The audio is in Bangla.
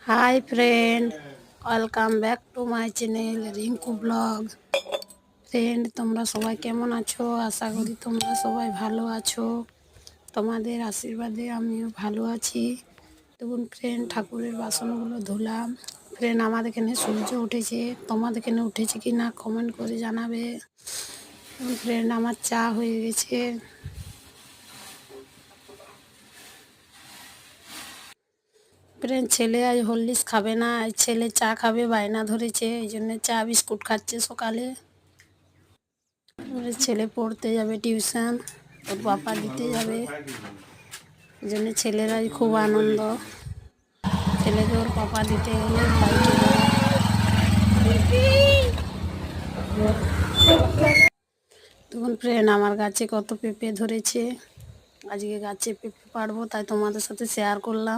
Hi friend, welcome back to my channel Rinku blog. Friend, তোমরা সবাই কেমন আছো? আশা করি তোমরা সবাই ভালো আছো। তোমাদের আশীর্বাদে আমিও ভালো আছি। দেখুন ফ্রেন্ড, ঠাকুরের বাসনগুলো ধুলাম। ফ্রেন্ড, আমাদের এখানে সূর্য উঠেছে, তোমাদের এখানে উঠেছে কি না কমেন্ট করে জানাবে। ফ্রেন্ড, আমার চা হয়ে গেছে। ফ্রেন্ড, ছেলে আজ হরলিক্স খাবে না, আজ ছেলে চা খাবে, বায়না ধরেছে, এই জন্য চা বিস্কুট খাচ্ছে সকালে। এবারে ছেলে পড়তে যাবে টিউশন, ওর পাপা দিতে যাবে, এই জন্য ছেলের আজ খুব আনন্দ। ছেলেকে ওর পাপা দিতে গেলে বাইকে করে। তখন ফ্রেন্ড, আমার গাছে কত পেঁপে ধরেছে, আজকে গাছে পেঁপে পাড়বো, তাই তোমাদের সাথে শেয়ার করলাম।